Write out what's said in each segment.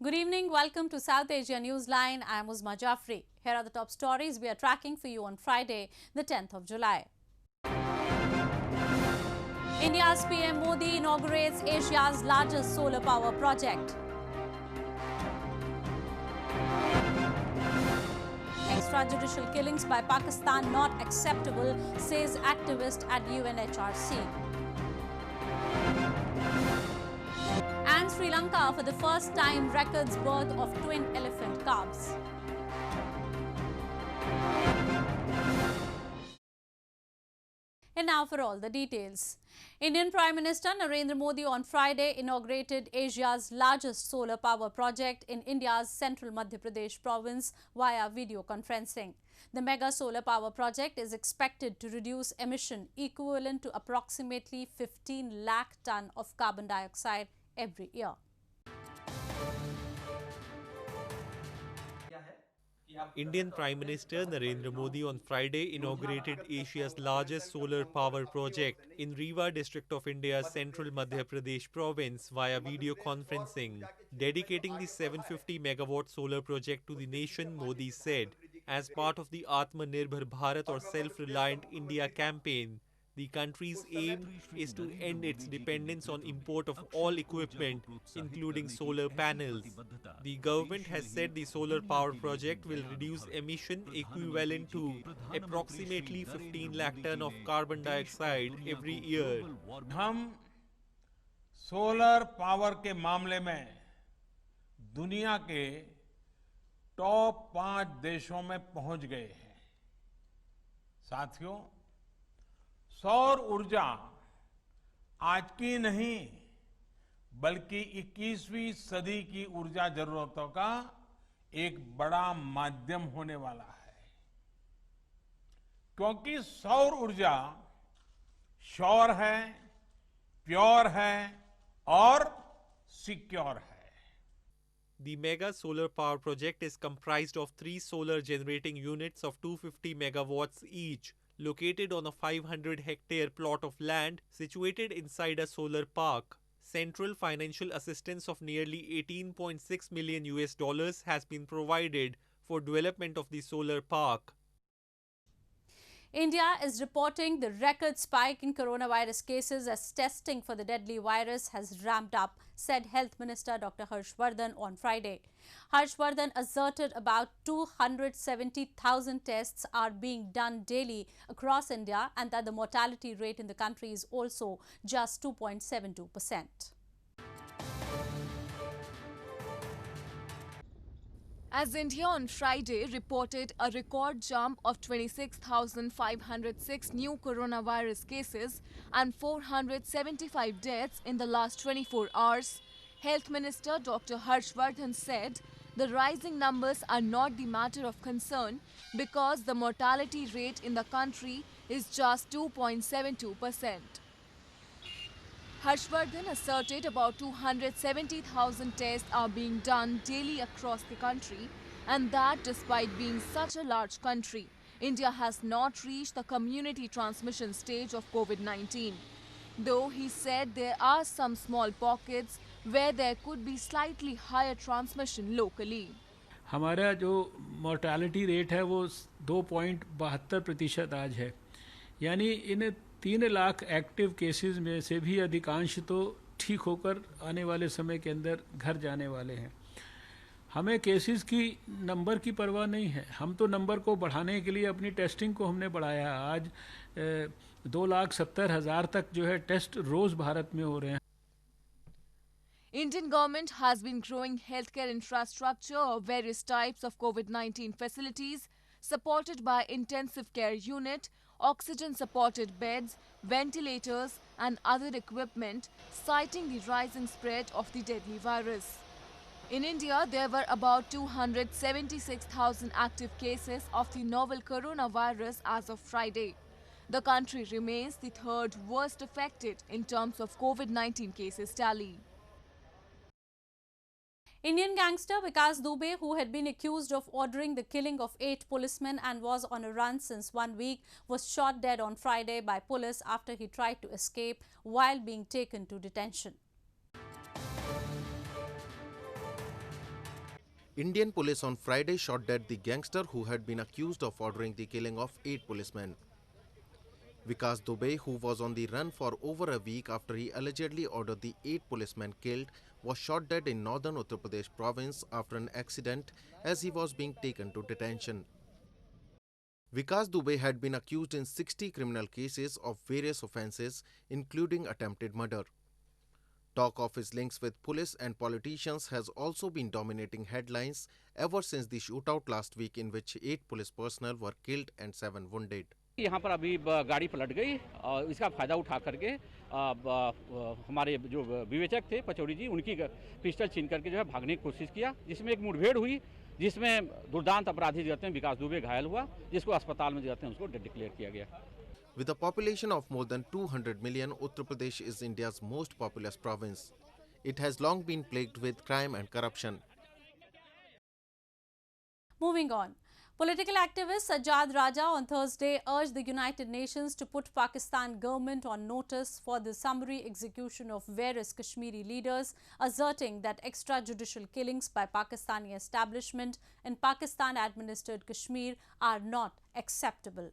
Good evening. Welcome to South Asia Newsline. I am Uzma Jafri. Here are the top stories we are tracking for you on Friday, the 10th of July. India's PM Modi inaugurates Asia's largest solar power project. Extrajudicial killings by Pakistan not acceptable, says activist at UNHRC. And Sri Lanka for the first time records birth of twin elephant calves. And now for all the details. Indian Prime Minister Narendra Modi on Friday inaugurated Asia's largest solar power project in India's central Madhya Pradesh province via video conferencing. The mega solar power project is expected to reduce emission equivalent to approximately 15 lakh tonne of carbon dioxide every year. Indian Prime Minister Narendra Modi on Friday inaugurated Asia's largest solar power project in Rewa district of India's central Madhya Pradesh province via video conferencing. Dedicating the 750 megawatt solar project to the nation, Modi said, as part of the Atmanirbhar Bharat or Self-Reliant India campaign, the country's aim is to end its dependence on import of all equipment, including solar panels. The government has said the solar power project will reduce emission equivalent to approximately 15 lakh ton of carbon dioxide every year. हम solar power के मामले में दुनिया के top 5 देशों में पहुंच गए हैं। साथियों, सौर ऊर्जा आज की नहीं बल्कि 21वीं सदी की ऊर्जा जरूरतों का एक बड़ा माध्यम होने वाला है, क्योंकि सौर ऊर्जा श्योर है, प्योर है और सिक्योर है। The mega solar power project is comprised of 3 solar generating units of 250 megawatts each, located on a 500-hectare plot of land situated inside a solar park. Central financial assistance of nearly $18.6 million has been provided for development of the solar park. India is reporting the record spike in coronavirus cases as testing for the deadly virus has ramped up, said Health Minister Dr. Harh Vardhan on Friday. Harh Vardhan asserted about 270,000 tests are being done daily across India and that the mortality rate in the country is also just 2.72%. As India on Friday reported a record jump of 26,506 new coronavirus cases and 475 deaths in the last 24 hours, Health Minister Dr. Harh Vardhan said the rising numbers are not the matter of concern because the mortality rate in the country is just 2.72%. Harh Vardhan asserted about 270,000 tests are being done daily across the country and that despite being such a large country, India has not reached the community transmission stage of COVID-19. Though he said there are some small pockets where there could be slightly higher transmission locally. हमारा जो mortality rate है वो 2.72% आज है, यानी इन 3 lakh active cases में से भी अधिकांश तो ठीक होकर आने वाले समय के अंदर घर जाने वाले हैं। हमें केसेस की नंबर की परवाह नहीं है, हम तो नंबर को बढ़ाने के लिए अपनी टेस्टिंग को हमने बढ़ाया। आज 2,70,000 तक जो है टेस्ट रोज भारत में हो रहे हैं। Indian government has been growing healthcare infrastructure of various types of COVID-19 facilities supported by intensive care unit, oxygen-supported beds, ventilators and other equipment, citing the rising spread of the deadly virus. In India, there were about 276,000 active cases of the novel coronavirus as of Friday. The country remains the third worst affected in terms of COVID-19 cases tally. Indian gangster Vikas Dubey, who had been accused of ordering the killing of 8 policemen and was on a run since 1 week, was shot dead on Friday by police after he tried to escape while being taken to detention. Indian police on Friday shot dead the gangster who had been accused of ordering the killing of 8 policemen. Vikas Dubey, who was on the run for over a week after he allegedly ordered the 8 policemen killed, was shot dead in northern Uttar Pradesh province after an accident as he was being taken to detention. Vikas Dubey had been accused in 60 criminal cases of various offences, including attempted murder. Talk of his links with police and politicians has also been dominating headlines ever since the shootout last week in which 8 police personnel were killed and 7 wounded. यहाँ पर अभी गाड़ी पलट गई और इसका फायदा उठा करके हमारे जो विवेचक थे पचौड़ी जी उनकी पिस्टल छीन करके जो है भागने की कोशिश किया, जिसमें एक मुठभेड़ हुई जिसमें दुर्दांत अपराधी जो हैं विकास दुबे घायल हुआ, जिसको अस्पताल में जो हैं उसको डेड डिक्लेयर किया गया। With a population of more than 200 million, Uttar Pradesh is India's most populous province. It has long been plagued with crime and corruption. Moving on. Political activist Sajjad Raja on Thursday urged the United Nations to put Pakistan government on notice for the summary execution of various Kashmiri leaders, asserting that extrajudicial killings by Pakistani establishment in Pakistan-administered Kashmir are not acceptable.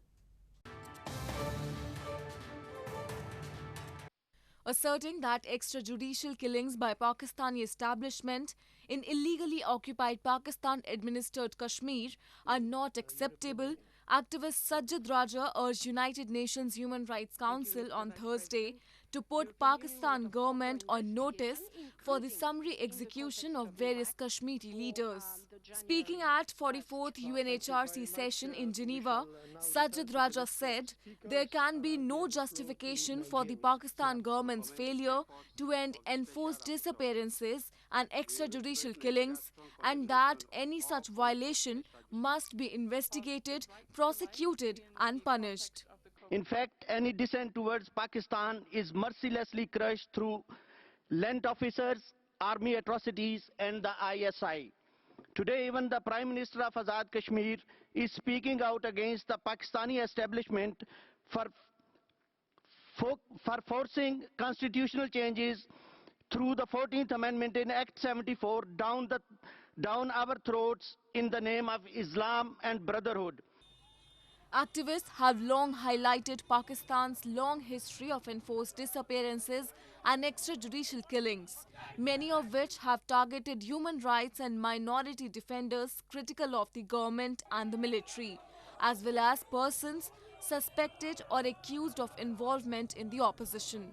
Asserting that extrajudicial killings by Pakistani establishment in illegally occupied Pakistan-administered Kashmir are not acceptable, activist Sajjad Raja urged United Nations Human Rights Council on Thursday to put Pakistan government on notice for the summary execution of various Kashmiri leaders. Speaking at 44th UNHRC session in Geneva, Sajjad Raja said there can be no justification for the Pakistan government's failure to end enforced disappearances and extrajudicial killings, and that any such violation must be investigated, prosecuted and punished. In fact, any dissent towards Pakistan is mercilessly crushed through land officers, army atrocities and the ISI. Today, even the Prime Minister of Azad Kashmir is speaking out against the Pakistani establishment for forcing constitutional changes through the 14th Amendment in Act 74 down our throats in the name of Islam and brotherhood. Activists have long highlighted Pakistan's long history of enforced disappearances and extrajudicial killings, many of which have targeted human rights and minority defenders critical of the government and the military, as well as persons suspected or accused of involvement in the opposition.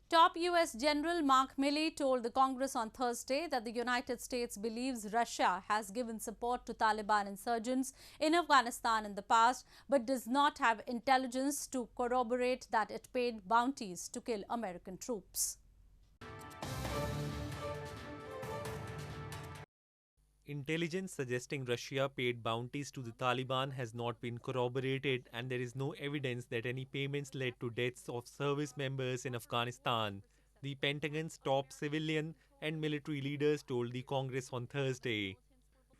Top US General Mark Milley told the Congress on Thursday that the United States believes Russia has given support to Taliban insurgents in Afghanistan in the past, but does not have intelligence to corroborate that it paid bounties to kill American troops. Intelligence suggesting Russia paid bounties to the Taliban has not been corroborated, and there is no evidence that any payments led to deaths of service members in Afghanistan, the Pentagon's top civilian and military leaders told the Congress on Thursday.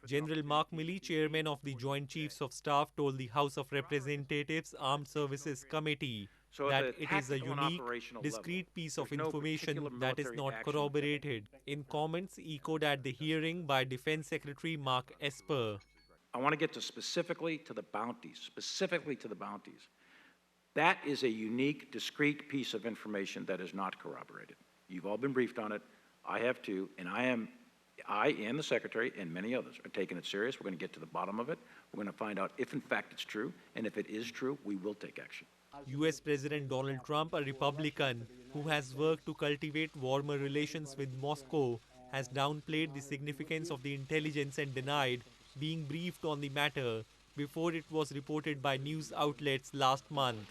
General Mark Milley, chairman of the Joint Chiefs of Staff, told the House of Representatives Armed Services Committee that it is a unique, discrete piece of information that is not corroborated, in comments echoed at the hearing by Defense Secretary Mark Esper. I want to get to specifically to the bounties. That is a unique, discrete piece of information that is not corroborated. You've all been briefed on it. I have too, and I and the Secretary and many others are taking it serious. We're going to get to the bottom of it. We're going to find out if in fact it's true, and if it is true, we will take action. US President Donald Trump, a Republican who has worked to cultivate warmer relations with Moscow, has downplayed the significance of the intelligence and denied being briefed on the matter before it was reported by news outlets last month.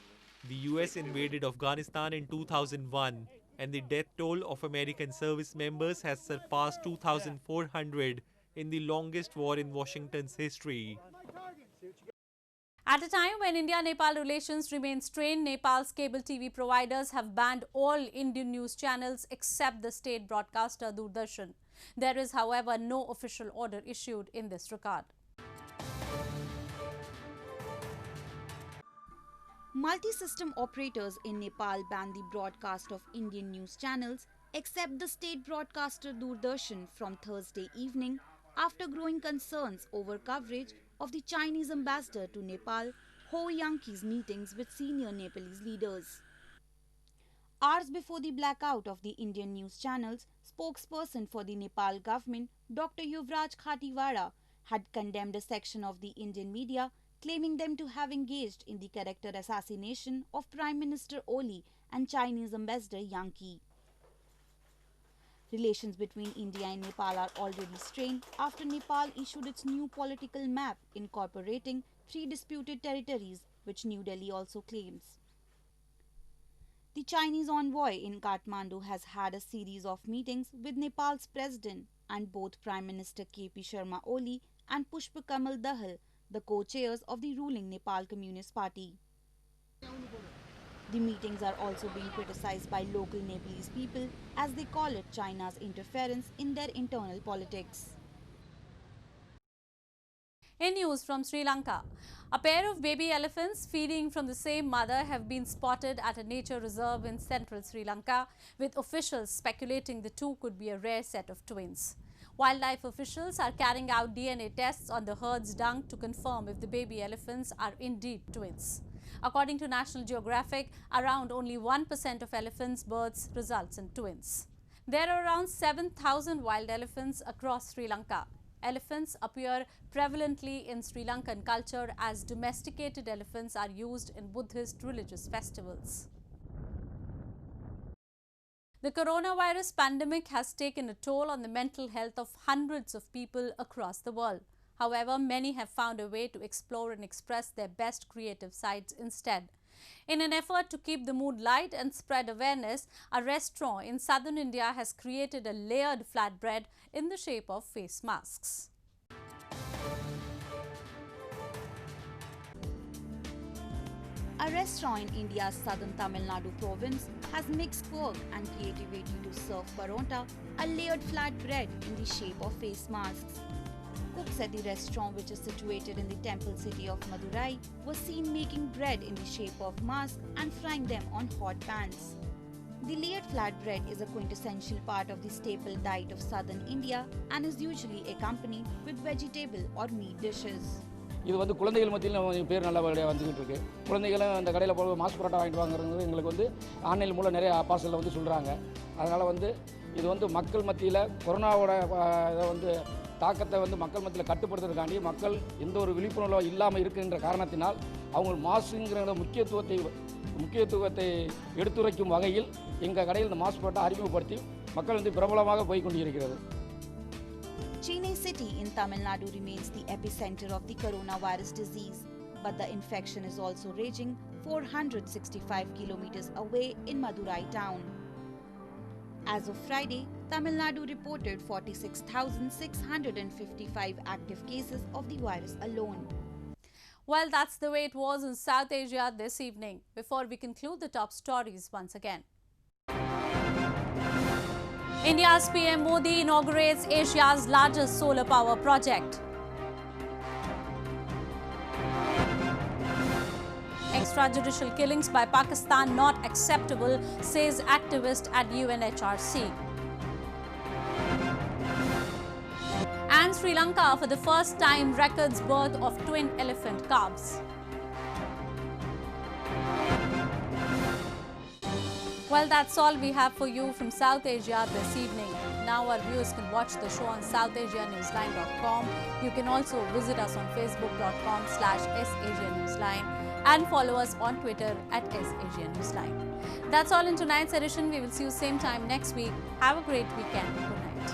The US invaded Afghanistan in 2001, and the death toll of American service members has surpassed 2,400 in the longest war in Washington's history. At a time when India-Nepal relations remain strained, Nepal's cable TV providers have banned all Indian news channels except the state broadcaster Doordarshan. There is, however, no official order issued in this regard. Multi-system operators in Nepal banned the broadcast of Indian news channels except the state broadcaster Doordarshan from Thursday evening after growing concerns over coverage of the Chinese ambassador to Nepal, Ho Yanqi's meetings with senior Nepalese leaders. Hours before the blackout of the Indian news channels, spokesperson for the Nepal government, Dr. Yuvraj Khatiwada, had condemned a section of the Indian media, claiming them to have engaged in the character assassination of Prime Minister Oli and Chinese ambassador Yanqi. Relations between India and Nepal are already strained after Nepal issued its new political map incorporating 3 disputed territories, which New Delhi also claims. The Chinese envoy in Kathmandu has had a series of meetings with Nepal's president, and both Prime Minister KP Sharma Oli and Pushpa Kamal Dahal, the co-chairs of the ruling Nepal Communist Party. The meetings are also being criticized by local Nepalese people as they call it China's interference in their internal politics. In news from Sri Lanka, a pair of baby elephants feeding from the same mother have been spotted at a nature reserve in central Sri Lanka, with officials speculating the two could be a rare set of twins. Wildlife officials are carrying out DNA tests on the herd's dung to confirm if the baby elephants are indeed twins. According to National Geographic, around only 1% of elephants' births results in twins. There are around 7,000 wild elephants across Sri Lanka. Elephants appear prevalently in Sri Lankan culture as domesticated elephants are used in Buddhist religious festivals. The coronavirus pandemic has taken a toll on the mental health of hundreds of people across the world. However, many have found a way to explore and express their best creative sides instead. In an effort to keep the mood light and spread awareness, a restaurant in southern India has created a layered flatbread in the shape of face masks. A restaurant in India's southern Tamil Nadu province has mixed quirk and creativity to serve paronta, a layered flatbread in the shape of face masks. Cooks at the restaurant, which is situated in the temple city of Madurai, were seen making bread in the shape of masks and frying them on hot pans. The layered flatbread is a quintessential part of the staple diet of southern India and is usually accompanied with vegetable or meat dishes. இது வந்து குழந்தைகள் மத்தியில் நம்ம பேர் நல்லபடியாக வந்துகிட்டு இருக்கு. குழந்தைகளும் அந்த கடையில் போய் மாஸ் பரோட்டா வாங்கிட்டு வாங்குறது எங்களுக்கு வந்து ஆன்லைன் மூலம் நிறைய பார்சலில் வந்து சொல்கிறாங்க. அதனால் வந்து இது வந்து மக்கள் மத்தியில் கொரோனாவோட இதை வந்து தாக்கத்தை வந்து மக்கள் மத்தியில் கட்டுப்படுத்துறதுக்காண்டி மக்கள் எந்த ஒரு விழிப்புணர்வு இல்லாமல் இருக்கின்ற காரணத்தினால் அவங்க மாசுங்கிற முக்கியத்துவத்தை எடுத்துரைக்கும் வகையில் எங்கள் கடையில் இந்த மாஸ் பரோட்டா அறிமுகப்படுத்தி மக்கள் வந்து பிரபலமாக போய் கொண்டிருக்கிறது. Chennai city in Tamil Nadu remains the epicenter of the coronavirus disease, but the infection is also raging 465 kilometers away in Madurai town. As of Friday, Tamil Nadu reported 46,655 active cases of the virus alone. Well, that's the way it was in South Asia this evening. Before we conclude the top stories once again. India's PM Modi inaugurates Asia's largest solar power project. Extrajudicial killings by Pakistan not acceptable, says activist at UNHRC. And Sri Lanka for the first time records birth of twin elephant calves. Well, that's all we have for you from South Asia this evening. Now our viewers can watch the show on SouthAsiaNewsline.com. You can also visit us on Facebook.com/SAsiaNewsline and follow us on Twitter at @SAsiaNewsline. That's all in tonight's edition. We will see you same time next week. Have a great weekend. Good night.